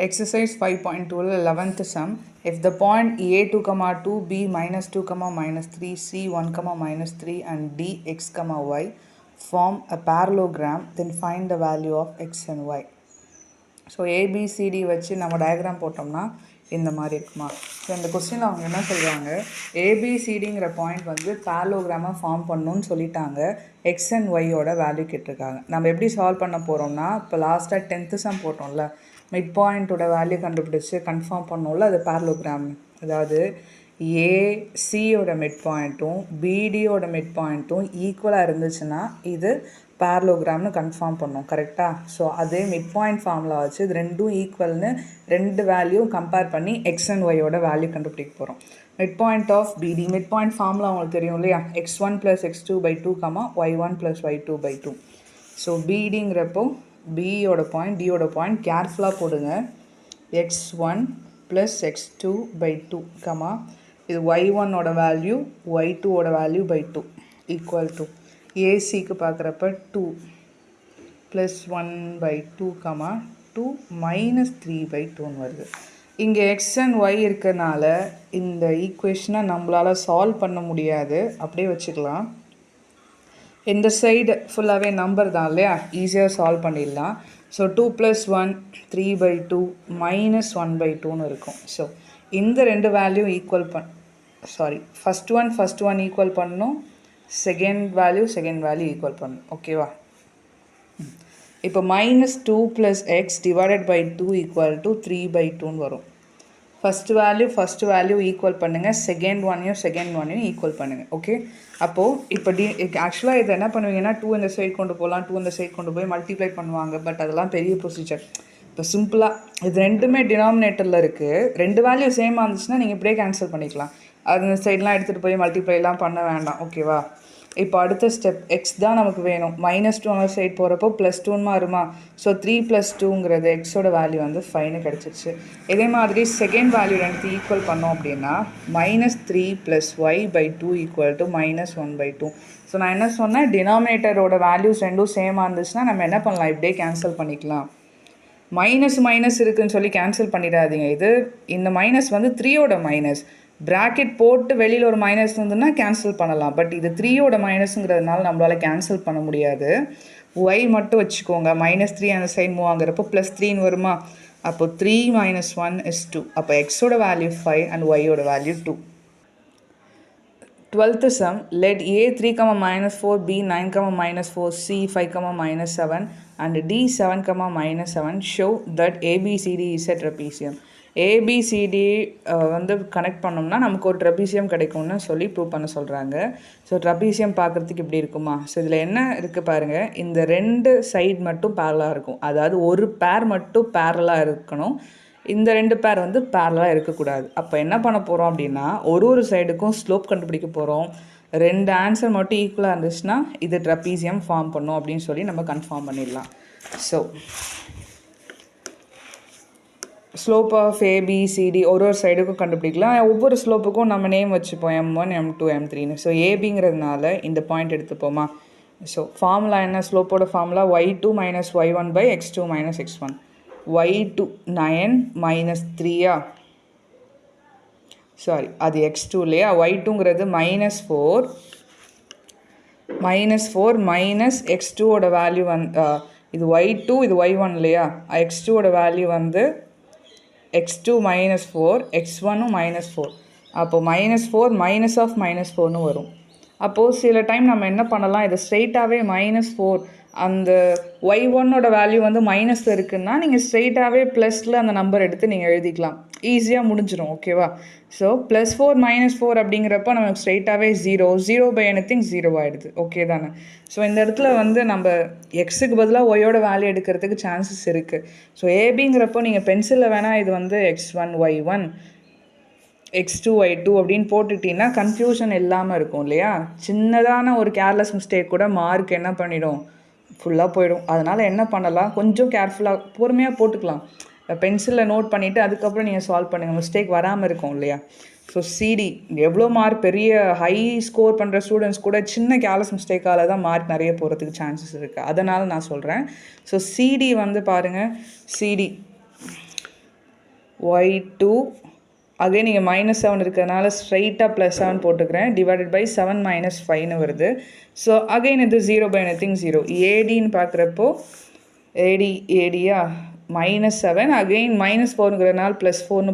Exercise 5.12 11th sum. If the point a2, 2, b minus 2, minus 3, c 1, minus 3 and d x, y form a parallelogram, then find the value of x and y. So A B C D வச்சு நம்ம diagram போட்டோம்னா இந்த மாதிரி இருக்குமா. So இந்த கொஸ்டினில் அவங்க என்ன சொல்கிறாங்க, ஏபிசிடிங்கிற பாயிண்ட் வந்து பேரலோகிராமாக ஃபார்ம் பண்ணணும்னு சொல்லிட்டாங்க. எக்ஸ் அண்ட் ஒய்யோட வேல்யூ கேட்டிருக்காங்க. நம்ம எப்படி சால்வ் பண்ண போகிறோம்னா, இப்போ லாஸ்ட்டாக 10th சம் போட்டோம்ல, மிட் பாயிண்ட்டோட வேல்யூ கண்டுபிடிச்சி கன்ஃபார்ம் பண்ணோம்ல, அது பேரலோகிராம். அதாவது ஏசியோட மிட் பாயிண்ட்டும் பிடியோட மிட் பாயிண்ட்டும் ஈக்குவலாக இருந்துச்சுன்னா இது பேரலோகிராம்னு கன்ஃபார்ம் பண்ணோம். கரெக்டாக? ஸோ அதே மிட் பாயிண்ட் ஃபார்முலா வச்சு இது ரெண்டும் ஈக்குவல்னு ரெண்டு வேல்யூ கம்பேர் பண்ணி எக்ஸ் அண்ட் ஒய்யோட வேல்யூ கண்டுபிடிக்க போகிறோம். மிட் பாயிண்ட் ஆஃப் பிடி, மிட் பாயிண்ட் ஃபார்முலா உங்களுக்கு தெரியும் இல்லையா, x1 + x2/2, y1 + y2/2. So பிடிங்கிறப்போ பியோட பாயிண்ட் டியோட பாயிண்ட் கேர்ஃபுல்லாக போடுங்க. x1 + x2/2, இது y1ஓட வேல்யூ y2ஓட வேல்யூ /2 ஈக்குவல் டு ஏசிக்கு பார்க்குறப்ப 2 + 1/2, 2 - 3/2ன்னு வருது. இங்கே எக்ஸ் அண்ட் ஒய் இருக்கிறனால இந்த ஈக்குவேஷனை நம்மளால் சால்வ் பண்ண முடியாது, அப்படியே வச்சுக்கலாம். இந்த சைடு ஃபுல்லாகவே நம்பர் தான் இல்லையா, ஈஸியாக சால்வ் பண்ணிடலாம். ஸோ 2 + 1 3/2 - 1/2ன்னு இருக்கும். ஸோ இந்த ரெண்டு value equal first one equal பண்ணணும், செகண்ட் வேல்யூ ஈக்குவல் பண்ணணும். ஓகேவா? இப்போ -2 + x / 2 = 3/2ன்னு வரும். ஃபஸ்ட் வேல்யூ ஈக்குவல் பண்ணுங்கள், செகண்ட் ஒன்னையும் ஈக்குவல் பண்ணுங்கள். ஓகே, அப்போது இப்போ ஆக்சுவலாக இதை என்ன பண்ணுவீங்கன்னா 2 இந்த சைடு கொண்டு போகலாம், 2 இந்த சைடு கொண்டு போய் மல்டிப்ளை பண்ணுவாங்க. பட் அதெல்லாம் பெரிய ப்ரொசீஜர். இப்போ சிம்பிளாக இது ரெண்டுமே டினாமினேட்டரில் இருக்குது. ரெண்டு வேல்யூ சேமாக இருந்துச்சுன்னா நீங்கள் இப்படியே கேன்சல் பண்ணிக்கலாம். அது இந்த சைட்லாம் எடுத்துகிட்டு போய் மல்டிப்ளைலாம் பண்ண வேண்டாம். ஓகேவா? இப்போ அடுத்த ஸ்டெப் எக்ஸ் தான் நமக்கு வேணும். -2 அந்த சைட் போகிறப்போ +2ன்னு மாறுமா. ஸோ 3 + 2ங்கிறது எக்ஸோட வேல்யூ வந்து 5ன்னு கிடச்சிருச்சு. இதே மாதிரி செகண்ட் வேல்யூ ரெண்டு ஈக்குவல் பண்ணோம் அப்படின்னா -3 + y/2 = -1/2. ஸோ நான் என்ன சொன்னேன், டினாமினேட்டரோட வேல்யூஸ் ரெண்டும் சேமாக இருந்துச்சுன்னா நம்ம என்ன பண்ணலாம், இப்படியே கேன்சல் பண்ணிக்கலாம். மைனஸ் இருக்குதுன்னு சொல்லி கேன்சல் பண்ணிடாதீங்க. இது இந்த மைனஸ் வந்து 3யோட மைனஸ், ப்ராக்கெட் போட்டு வெளியில் ஒரு மைனஸ் இருந்ததுன்னா கேன்சல் பண்ணலாம். பட் இது 3யோட மைனஸுங்கிறதுனால நம்மளால் கேன்சல் பண்ண முடியாது. ஒய் மட்டும் வச்சுக்கோங்க. -3 அந்த சைடு மூவ் ஆகுறப்போ +3ன்னு வருமா. அப்போ 3 - 1 = 2. அப்போ எக்ஸோட வேல்யூ 5 அண்ட் ஒய்யோட value 2. 12th sum. Let a 3, -4, b 9, -4, c 5, -7 and d 7, -7 show that ABCD is a trapezium. ABCD வந்து கனெக்ட் பண்ணோம்னா நமக்கு ஒரு ட்ரெபீசியம் கிடைக்கும்னு சொல்லி ப்ரூவ் பண்ண சொல்கிறாங்க. ஸோ ட்ரெபீசியம் பார்க்குறதுக்கு இப்படி இருக்குமா. ஸோ இதில் என்ன இருக்குது பாருங்கள், இந்த ரெண்டு சைடு மட்டும் பேரலாக இருக்கும். அதாவது ஒரு பேர் மட்டும் பேரலாக இருக்கணும், இந்த ரெண்டு பேர் வந்து பேரலாக இருக்கக்கூடாது. அப்போ என்ன பண்ண போகிறோம் அப்படின்னா, ஒரு சைடுக்கும் ஸ்லோப் கண்டுபிடிக்க போகிறோம். ரெண்டு ஆன்சர் மட்டும் ஈக்குவலாக இருந்துச்சுன்னா இது ட்ரெபீசியம் ஃபார்ம் பண்ணும் அப்படின்னு சொல்லி நம்ம கன்ஃபார்ம் பண்ணிடலாம். ஸோ ஸ்லோப் ஆஃப் ஏபிசிடி ஒரு சைடுக்கும் கண்டுபிடிக்கலாம். ஒவ்வொரு ஸ்லோப்புக்கும் நம்ம நேம் வச்சுப்போம், M1 M2 M3ன்னு. ஸோ ஏபிங்கிறதுனால இந்த பாயிண்ட் எடுத்துப்போமா. ஸோ ஃபார்முலா என்ன, ஸ்லோப்போட formula y2 - y1/x2 - x1. y2 9 - 3 sorry அது x2 இல்லையா. y2ங்கிறது -4 -x2ஓட வேல்யூ இது y2 இது y1 இல்லையா. x2ஓட வேல்யூ வந்து x2 -4, x1ம் -4. அப்போது -4 -4ன்னு வரும். அப்போது சில டைம் நம்ம என்ன பண்ணலாம், இதை ஸ்ட்ரெயிட்டாகவே -4 அந்த y1ஓட வேல்யூ வந்து மைனஸில் இருக்குன்னா நீங்கள் ஸ்ட்ரெயிட்டாகவே ப்ளஸில் அந்த நம்பர் எடுத்து நீங்கள் எழுதிக்கலாம், ஈஸியாக முடிஞ்சிடும். ஓகேவா? ஸோ +4 -4 அப்படிங்கிறப்ப நமக்கு ஸ்ட்ரெயிட்டாகவே 0/anything 0 ஆகிடுது. ஓகே தானே. ஸோ இந்த இடத்துல வந்து நம்ம எக்ஸுக்கு பதிலாக ஒய்யோட வேல்யூ எடுக்கிறதுக்கு சான்சஸ் இருக்குது. ஸோ ஏபிங்கிறப்போ நீங்கள் பென்சிலில் வேணால் இது வந்து x1 y1 x2 y2 அப்படின்னு போட்டுட்டிங்கன்னா கன்ஃபியூஷன் இல்லாமல் இருக்கும் இல்லையா. சின்னதான ஒரு கேர்லெஸ் மிஸ்டேக் கூட மார்க் என்ன பண்ணிடும், ஃபுல்லாக போயிடும். அதனால் என்ன பண்ணலாம், கொஞ்சம் கேர்ஃபுல்லாக பொறுமையாக போட்டுக்கலாம். பென்சிலில் நோட் பண்ணிவிட்டு அதுக்கப்புறம் நீங்கள் சால்வ் பண்ணுங்கள், மிஸ்டேக் வராமல் இருக்கும் இல்லையா. ஸோ சிடி எவ்வளோ மார்க், பெரிய ஹை ஸ்கோர் பண்ணுற ஸ்டூடெண்ட்ஸ் கூட சின்ன கேர்லெஸ் மிஸ்டேக்கால் தான் மார்க் நிறைய போகிறதுக்கு சான்சஸ் இருக்குது. அதனால் நான் சொல்கிறேன். ஸோ சிடி வந்து பாருங்கள், சிடி y2 அகைன் நீங்கள் -7 இருக்கிறதுனால ஸ்ட்ரைட்டாக +7 போட்டுக்கிறேன் டிவைடட் பை 7 - 5ன்னு வருது. ஸோ அகைன் இது 0 பை நத்திங் 0. ஏடின்னு பார்க்குறப்போ ஏடியா -7 அகைன் -4ங்கிறதுனால +4ன்னு